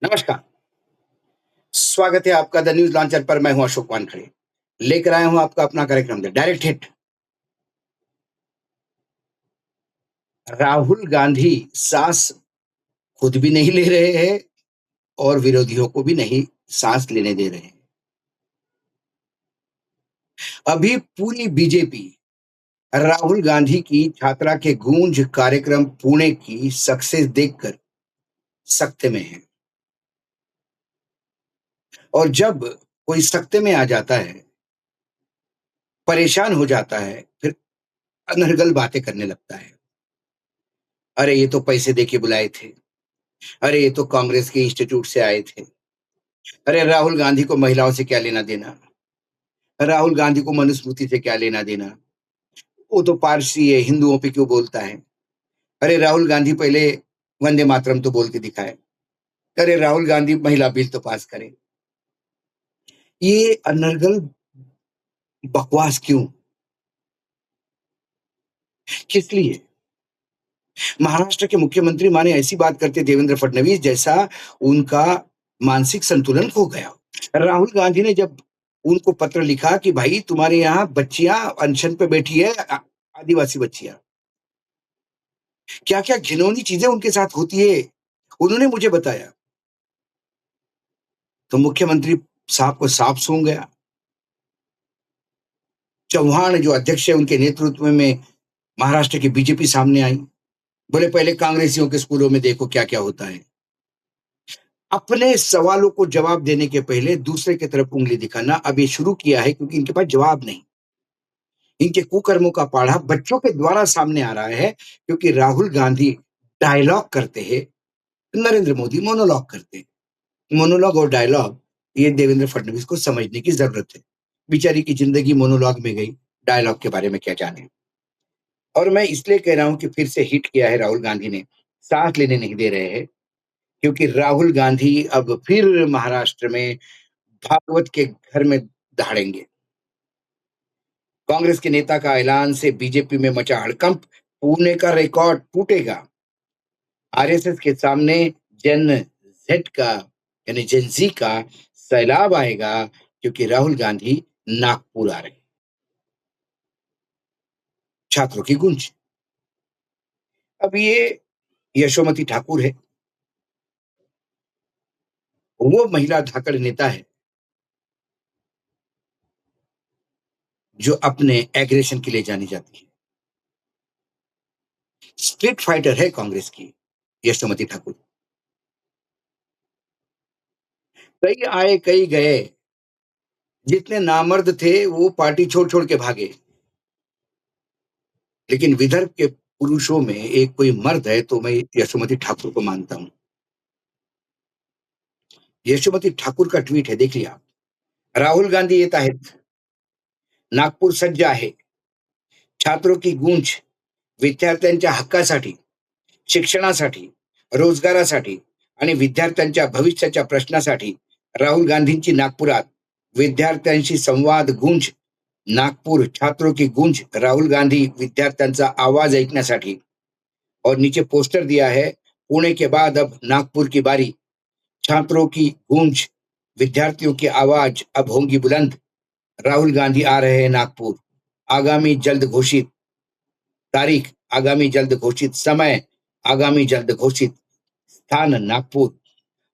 नमस्कार। स्वागत है आपका द न्यूज़ लॉन्चर पर। मैं हूं अशोक वानखड़े। लेकर आया हूं आपका अपना कार्यक्रम the direct hit. Rahul Gandhi सांस खुद भी नहीं ले रहे हैं और विरोधियों को भी नहीं सांस लेने दे रहे हैं। अभी पूरी बीजेपी राहुल गांधी की छात्रा के गूंज कार्यक्रम पुणे की सक्सेस देखकर सकते में है। और जब कोई सकते में आ जाता है, परेशान हो जाता है, फिर अनर्गल बातें करने लगता है। अरे ये तो पैसे देके बुलाए थे। अरे ये तो कांग्रेस के इंस्टीट्यूट से आए थे। अरे राहुल गांधी को महिलाओं से क्या लेना देना? राहुल गांधी को मनुस्मृति से क्या लेना देना? वो तो पारसी है, हिंदुओं पे क्यों बोलता है? अरे राहुल गांधी पहले वंदे मातरम तो बोल के दिखाए। अरे राहुल गांधी महिला बिल तो पास करे। ये अनर्गल बकवास क्यों? किस लिए? महाराष्ट्र के मुख्यमंत्री माने ऐसी बात करते देवेंद्र फडणवीस जैसा उनका मानसिक संतुलन खो गया। राहुल गांधी ने जब उनको पत्र लिखा कि भाई तुम्हारे यहाँ बच्चियां अनशन पे बैठी है, आदिवासी बच्चियां, क्या क्या घिनौनी चीजें उनके साथ होती है, उन्होंने मुझे बताया। तो मुख्यमंत्री साहब को साफ सूंघ गया। चौहान जो अध्यक्ष है उनके नेतृत्व में महाराष्ट्र की बीजेपी सामने आई। बोले पहले कांग्रेसियों के स्कूलों में देखो क्या क्या होता है। अपने सवालों को जवाब देने के पहले दूसरे की तरफ उंगली दिखाना अब ये शुरू किया है, क्योंकि इनके पास जवाब नहीं। इनके कुकर्मों का पाढ़ा बच्चों के द्वारा सामने आ रहा है, क्योंकि राहुल गांधी डायलॉग करते हैं, नरेंद्र मोदी मोनोलॉग करते हैं। मोनोलॉग और डायलॉग ये देवेंद्र फडणवीस को समझने की जरूरत है। बेचारी की जिंदगी मोनोलॉग में गई, डायलॉग के बारे में क्या जाने। और मैं इसलिए कह रहा हूं कि फिर से हिट किया है राहुल गांधी ने, सांस लेने नहीं दे रहे हैं, क्योंकि राहुल गांधी अब फिर महाराष्ट्र में भागवत के घर में दहाड़ेंगे। कांग्रेस के नेता का ऐलान से बीजेपी में मचा हड़कंप, पुणे का रिकॉर्ड टूटेगा। आरएसएस के सामने जेन जेड का यानी जेन जी का सैलाब आएगा, क्योंकि राहुल गांधी नागपुर आ रहे हैं। छात्रों की गूंज। अब ये यशोमती ठाकुर है, वो महिला धाकड़ नेता है जो अपने एग्रेशन के लिए जानी जाती है। स्ट्रीट फाइटर है कांग्रेस की यशोमती ठाकुर। कई आए कई गए, जितने नामर्द थे वो पार्टी छोड़ छोड़ के भागे। लेकिन विदर्भ के पुरुषों में एक कोई मर्द है तो मैं यशोमती ठाकुर को मानता हूं। यशोमती ठाकूर का ट्वीट है, देख लिया। राहुल गांधी येत आहेत, नागपूर सज्ज आहे, छात्रों की गूंज, विद्यार्थ्यांच्या हक्कासाठी, शिक्षणासाठी, रोजगारासाठी आणि विद्यार्थ्यांच्या भविष्याच्या प्रश्नासाठी राहुल गांधींची नागपुरात, विद्यार्थ्यांशी संवाद गूंज, नागपुर छात्रों की गूंज, राहुल गांधी विद्यार्थ्यांचा आवाज ऐकण्यासाठी। और नीचे पोस्टर दिया है, पुणे के बाद अब नागपुर की बारी, छात्रों की गूंज, विद्यार्थियों की आवाज अब होंगी बुलंद, राहुल गांधी आ रहे हैं नागपुर, आगामी जल्द घोषित तारीख, आगामी जल्द घोषित समय, आगामी जल्द घोषित स्थान नागपुर।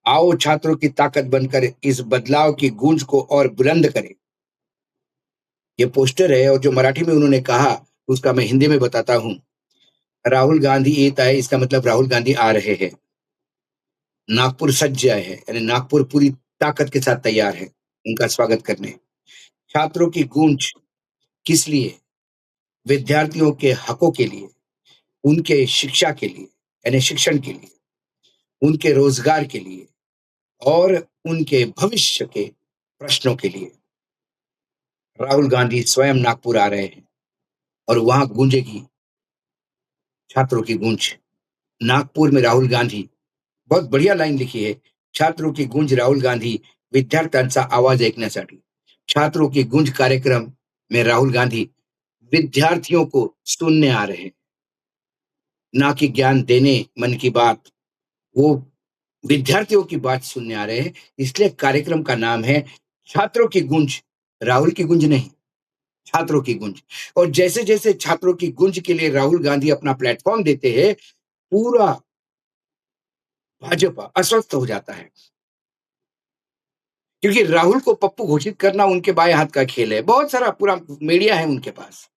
आओ छात्रों की ताकत बनकर इस बदलाव की गूंज को और बुलंद करें। ये पोस्टर है, और जो मराठी में उन्होंने कहा उसका मैं हिंदी में बताता हूं। राहुल गांधी येत आहे, इसका मतलब राहुल गांधी आ रहे हैं। नागपुर सज्ज है, यानी नागपुर पूरी ताकत के साथ तैयार है उनका स्वागत करने। छात्रों की गूंज किस लिए? विद्यार्थियों के हकों के लिए, उनके शिक्षा के लिए यानी शिक्षण के लिए, उनके रोजगार के लिए और उनके भविष्य के प्रश्नों के लिए। राहुल गांधी स्वयं नागपुर आ रहे हैं और वहां गूंजेगी छात्रों की गूंज। नागपुर में राहुल गांधी, बहुत बढ़िया लाइन लिखी है, छात्रों की गूंज राहुल गांधी विद्यार्थ्यांचा आवाज ऐकण्यासाठी। छात्रों की गूंज कार्यक्रम में राहुल गांधी विद्यार्थियों को सुनने आ रहे हैं, ना कि ज्ञान देने। मन की बात वो विद्यार्थियों की बात सुनने आ रहे हैं, इसलिए कार्यक्रम का नाम है छात्रों की गूंज। राहुल की गूंज नहीं, छात्रों की गूंज। और जैसे-जैसे छात्रों की गूंज के लिए राहुल गांधी अपना प्लेटफ़ॉर्म देते हैं, पूरा भाजपा अस्वस्थ हो जाता है। क्योंकि राहुल को पप्पू घोषित करना उनके बाएँ हाथ का खेल है। बहुत सारा पूरा मीडिया है उनके पास।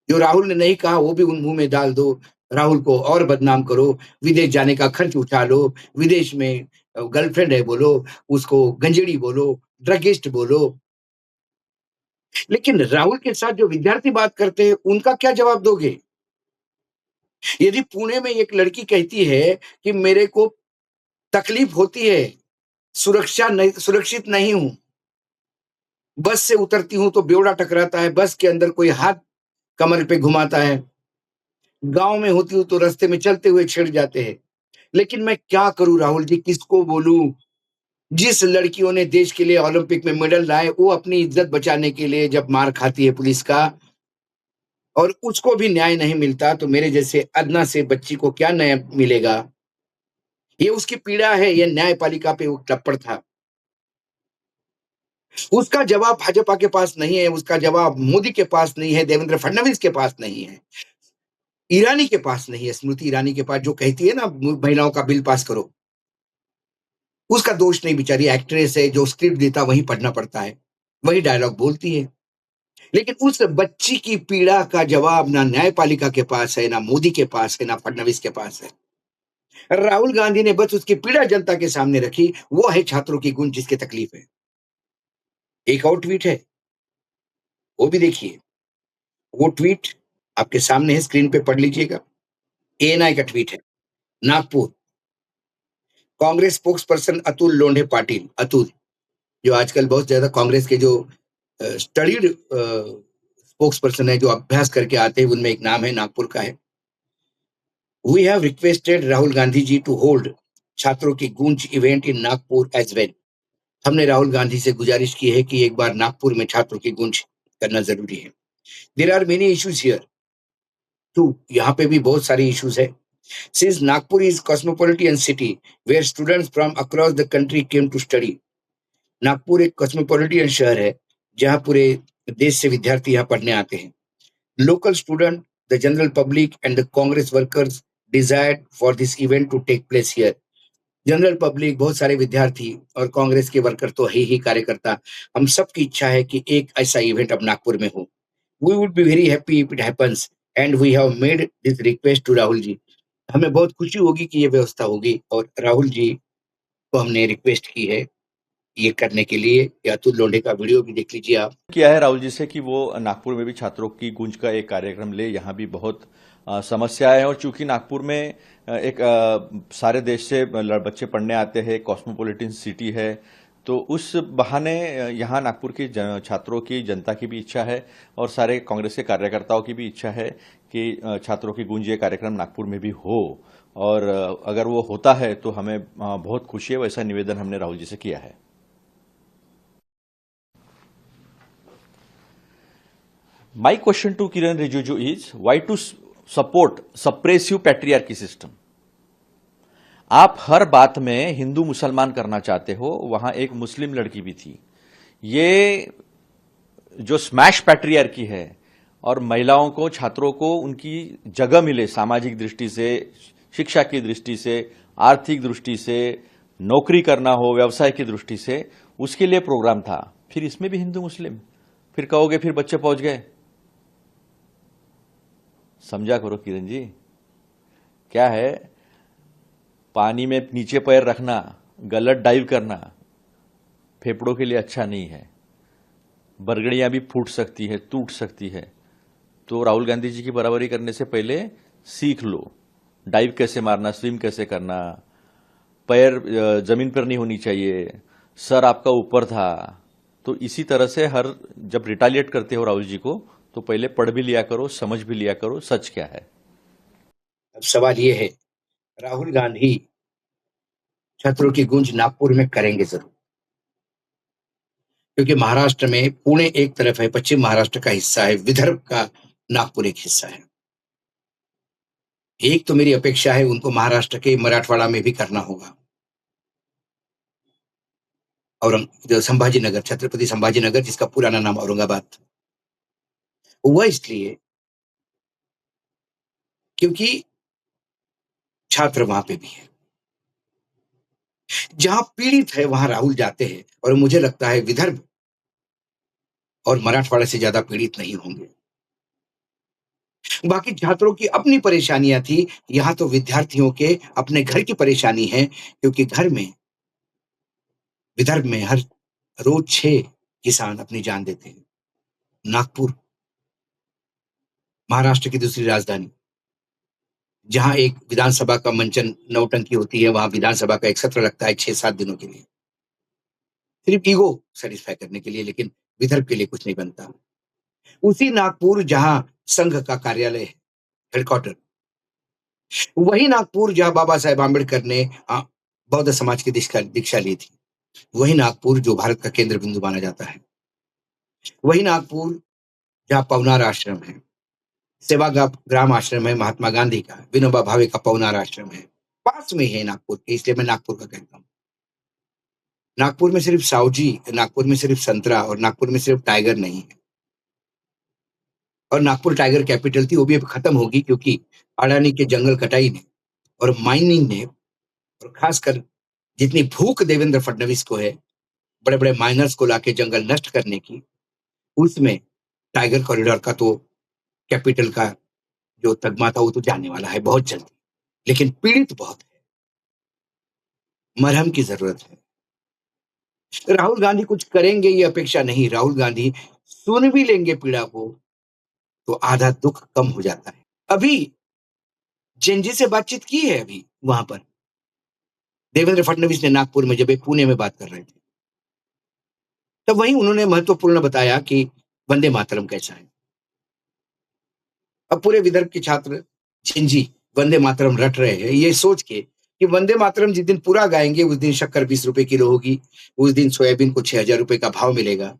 जो राहुल ने नहीं कहा वो भी उन मुँह में डाल दो, राहुल को और बदनाम करो, विदेश जाने का खर्च उठा लो, विदेश में गर्लफ्रेंड है बोलो, उसको गंजेड़ी बोलो, ड्रगिस्ट बोलो। लेकिन राहुल के साथ जो विद्यार्थी बात करते हैं, उनका क्या जवाब दोगे? यदि पुणे में एक लड़की कहती है कि मेरे को तकलीफ होती है, सुरक्षित नहीं हूँ, बस से उतरती हूँ तो बेवड़ा टकराता है, बस के अंदर कोई हाथ कमर पे घुमाता है, गाँव में होती हूँ तो रास्ते में चलते हुए छेड़ जाते हैं। लेकिन मैं क्या करूँ राहुल जी, किसको बोलूँ? जिस लड़कियों ने देश के लिए ओलंपिक में मेडल लाए, वो अपनी इज़्ज़त बचाने के लिए जब मार खाती है पुलिस का और उसको भी न्याय नहीं मिलता, तो मेरे जैसे अदना से बच्ची को क्या न्याय मिलेगा? ये उसकी पीड़ा है, ये न्यायपालिका पे वो टप्पड़ था। उसका जवाब भाजपा के पास नहीं है, उसका जवाब मोदी के पास नहीं है, देवेंद्र फडणवीस के पास नहीं है, ईरानी के पास नहीं है, स्मृति ईरानी के पास जो कहती है ना महिलाओं का बिल पास करो। उसका दोष नहीं, बेचारी एक्ट्रेस है, जो स्क्रिप्ट देता वही पढ़ना पड़ता है, वही डायलॉग बोलती है। लेकिन उस बच्ची की पीड़ा का जवाब ना न्यायपालिका के पास है, ना मोदी के पास है, ना फडणवीस के पास है। राहुल गांधी ने बस उसकी पीड़ा जनता के सामने रखी, वो है छात्रों की गूंज जिसकी तकलीफ है। एक और ट्वीट है, वो भी देखिए। वो ट्वीट आपके सामने है, स्क्रीन पे पढ़ लीजिएगा। एएनआई का ट्वीट है। नागपुर, कांग्रेस स्पोक्स पर्सन अतुल लोंढे पाटिल, अतुल, जो आजकल बहुत ज़्यादा कांग्रेस के जो स्टडीड स्पोक्स पर्सन है, जो अभ्यास करके आते हैं, उनमें एक नाम है, नागपुर का है। We have requested Rahul Gandhi ji to hold छात्रों की गूंज event in Nagpur as well. हमने राहुल गांधी से गुजारिश की है कि एक बार नागपुर में छात्रों की गूंज करना ज़रूरी है। There are many issues here too, यहाँ पे भी बहुत सारी इश्यूज़ है। Since Nagpur is cosmopolitan city where students from across the country came to study, Nagpur एक कॉस्मोपॉलिटन शहर है जहां पूरे देश से विद्यार्थी यहाँ पढ़ने आते हैं। Local student, the general public and the Congress workers desired for this event to take place here. General public, बहुत सारे विद्यार्थी और कांग्रेस के वर्कर तो है ही कार्यकर्ता, हम सबकी इच्छा है कि एक ऐसा इवेंट अब नागपुर में हो। We would be very happy if it happens and we have made this request to Rahul ji. हमें बहुत खुशी होगी कि ये व्यवस्था होगी और राहुल जी को हमने रिक्वेस्ट की है ये करने के लिए। या अतुल लोंढे का वीडियो भी देख लीजिए आप। किया है राहुल जी से कि वो नागपुर में भी छात्रों की गूंज का एक कार्यक्रम ले। यहाँ भी बहुत समस्या है और चूंकि नागपुर में सारे देश से बच्चे पढ़ने आते हैं, कॉस्मोपॉलिटन सिटी है, तो उस बहाने यहाँ नागपुर की छात्रों की, जनता की भी इच्छा है और सारे कांग्रेस के कार्यकर्ताओं की भी इच्छा है कि छात्रों की गूंज ये कार्यक्रम नागपुर में भी हो। और अगर वो होता है तो हमें बहुत खुशी है। वैसा निवेदन हमने राहुल जी से किया है। My question to Kiran Rijiju is why to support suppressive patriarchy system? आप हर बात में हिंदू मुसलमान करना चाहते हो, वहां एक मुस्लिम लड़की भी थी। ये जो स्मैश पैट्रियार्की है और महिलाओं को, छात्रों को उनकी जगह मिले सामाजिक दृष्टि से, शिक्षा की दृष्टि से, आर्थिक दृष्टि से, नौकरी करना हो, व्यवसाय की दृष्टि से, उसके लिए प्रोग्राम था। फिर इसमें भी हिंदू मुस्लिम, फिर कहोगे फिर बच्चे पहुंच गए। समझा करो किरण जी, क्या है, पानी में नीचे पैर रखना, गलत डाइव करना फेफड़ों के लिए अच्छा नहीं है। बरगड़ियां भी फूट सकती है, टूट सकती है। तो राहुल गांधी जी की बराबरी करने से पहले सीख लो डाइव कैसे मारना, स्विम कैसे करना, पैर जमीन पर नहीं होनी चाहिए, सर आपका ऊपर था। तो इसी तरह से हर जब रिटालिएट करते हो राहुल जी को, तो पहले पढ़ भी लिया करो, समझ भी लिया करो सच क्या है। अब सवाल ये है, राहुल गांधी छात्रों की गूंज नागपुर में करेंगे जरूर, क्योंकि महाराष्ट्र में पुणे एक तरफ है, पश्चिम महाराष्ट्र का हिस्सा है, विदर्भ का नागपुर एक हिस्सा है। एक तो मेरी अपेक्षा है उनको महाराष्ट्र के मराठवाड़ा में भी करना होगा। जो संभाजीनगर, छत्रपति संभाजीनगर, जिसका पुराना नाम औरंगाबाद था। वह इसलिए क्योंकि छात्र वहां पे भी है। जहां पीड़ित है वहां राहुल जाते हैं, और मुझे लगता है विदर्भ और मराठवाड़ा से ज्यादा पीड़ित नहीं होंगे। बाकी छात्रों की अपनी परेशानियां थी, यहाँ तो विद्यार्थियों के अपने घर की परेशानी है, क्योंकि घर में, विदर्भ में हर रोज 6 किसान अपनी जान देते हैं। नागपुर, महाराष्ट्र की दूसरी राजधानी, जहां एक विधानसभा का मंचन नौटंकी होती है, वहां विधानसभा का एक सत्र लगता है 6-7 दिनों के लिए, सिर्फ ईगो सेटिस्फाई करने के लिए, लेकिन विदर्भ के लिए कुछ नहीं बनता। उसी नागपुर जहां संघ का कार्यालय है, हेडक्वार्टर, वही नागपुर जहां बाबा साहेब आंबेडकर ने बौद्ध समाज की दीक्षा ली थी, वही नागपुर जो भारत का केंद्र बिंदु माना जाता है, वही नागपुर जहां पवनार आश्रम है, ग्राम आश्रम है महात्मा गांधी का, विनोबा भावे का पवनार आश्रम है, पास में है नागपुर के, इसलिए मैं नागपुर का कहता हूँ। नागपुर में सिर्फ सावजी, नागपुर में सिर्फ संतरा, और नागपुर में सिर्फ टाइगर नहीं है। और नागपुर टाइगर कैपिटल थी, वो भी अब खत्म होगी, क्योंकि अडानी के जंगल कटाई ने और माइनिंग ने, और खासकर जितनी भूख देवेंद्र फडणवीस को है बड़े बड़े माइनर्स को लाके जंगल नष्ट करने की, उसमें टाइगर कॉरिडोर का तो कैपिटल का जो तगमा था वो तो जाने वाला है बहुत जल्दी। लेकिन पीड़ित बहुत है, मरहम की जरूरत है। राहुल गांधी कुछ करेंगे ये अपेक्षा नहीं, राहुल गांधी सुन भी लेंगे पीड़ा को तो आधा दुख कम हो जाता है। अभी जेनजी से बातचीत की है, अभी वहां पर देवेंद्र फडणवीस ने नागपुर में, जब एक पुणे में बात कर रहे थे, तब वही उन्होंने महत्वपूर्ण बताया कि वंदे मातरम कैसा है। अब पूरे विदर्भ के छात्र जेनजी वंदे मातरम रट रहे हैं, ये सोच के कि वंदे मातरम जिस दिन पूरा गाएंगे उस दिन शक्कर 20 रुपए किलो होगी, उस दिन सोयाबीन को 6,000 रुपए का भाव मिलेगा,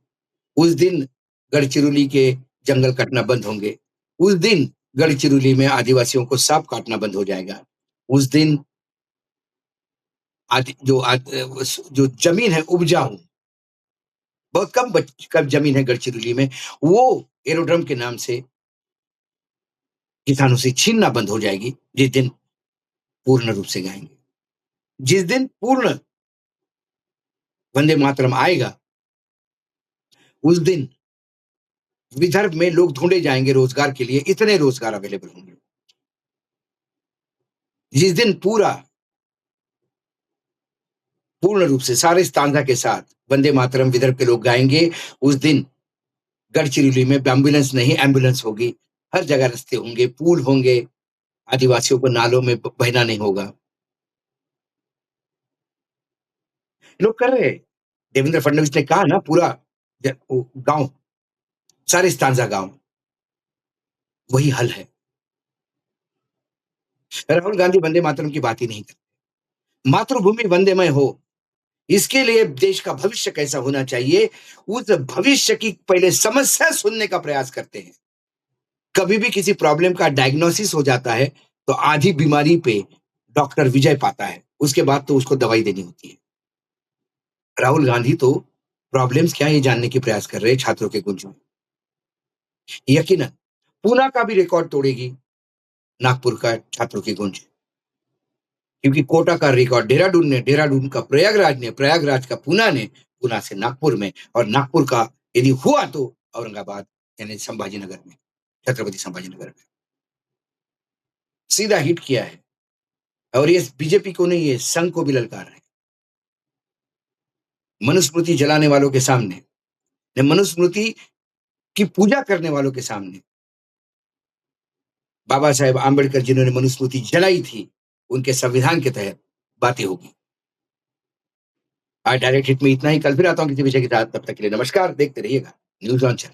उस दिन गढ़चिरौली के जंगल कटना बंद होंगे, उस दिन गढ़चिरौली में आदिवासियों को सांप काटना बंद हो जाएगा, उस दिन जो जमीन है उपजाऊ, बहुत कम जमीन है गढ़चिरौली में, वो एरोड्रम के नाम से किसानों से छीनना बंद हो जाएगी जिस दिन पूर्ण रूप से गाएंगे। जिस दिन पूर्ण वंदे मातरम आएगा उस दिन विदर्भ में लोग ढूंढे जाएंगे रोजगार के लिए, इतने रोजगार अवेलेबल होंगे। जिस दिन पूर्ण रूप से सारे स्टांजा के साथ वंदे मातरम विदर्भ के लोग गाएंगे, उस दिन गढ़चिरौली में एम्बुलेंस नहीं एम्बुलेंस होगी, हर जगह रास्ते होंगे, पुल होंगे, आदिवासियों को नालों में बहना नहीं होगा। लोग कर रहे हैं। देवेंद्र फडणवीस ने कहा ना, पूरा गांव, सारे स्टांजा गांव, वही हल है। राहुल गांधी वंदे मातरम की बात ही नहीं करते। मातृभूमि वंदेमय हो, इसके लिए देश का भविष्य कैसा होना चाहिए, उस भविष्य की पहले समस्या सुनने का प्रयास करते हैं। कभी भी किसी प्रॉब्लम का डायग्नोसिस हो जाता है तो आधी बीमारी पे डॉक्टर विजय पाता है, उसके बाद तो उसको दवाई देनी होती है। राहुल गांधी तो प्रॉब्लम्स क्या है ये जानने की प्रयास कर रहे हैं छात्रों के गुंज में। यकीनन पूना का भी रिकॉर्ड तोड़ेगी नागपुर का छात्रों की गुंज, क्योंकि कोटा का रिकॉर्ड देहरादून का प्रयागराज ने, प्रयागराज का पूना ने, पूना से नागपुर में, और नागपुर का यदि हुआ तो औरंगाबाद यानी संभाजीनगर में, छत्रपति संभाजीनगर में सीधा हिट किया है। और ये बीजेपी को नहीं, ये संघ को भी ललकार है। मनुस्मृति जलाने वालों के सामने, मनुस्मृति की पूजा करने वालों के सामने, बाबा साहेब आंबेडकर जिन्होंने मनुस्मृति जलाई थी, उनके संविधान के तहत बातें होगी। आज डायरेक्ट हिट में इतना ही, कल फिर आता हूं किसी विषय के साथ, तब तक के लिए नमस्कार। देखते रहिएगा न्यूज लॉन्चर।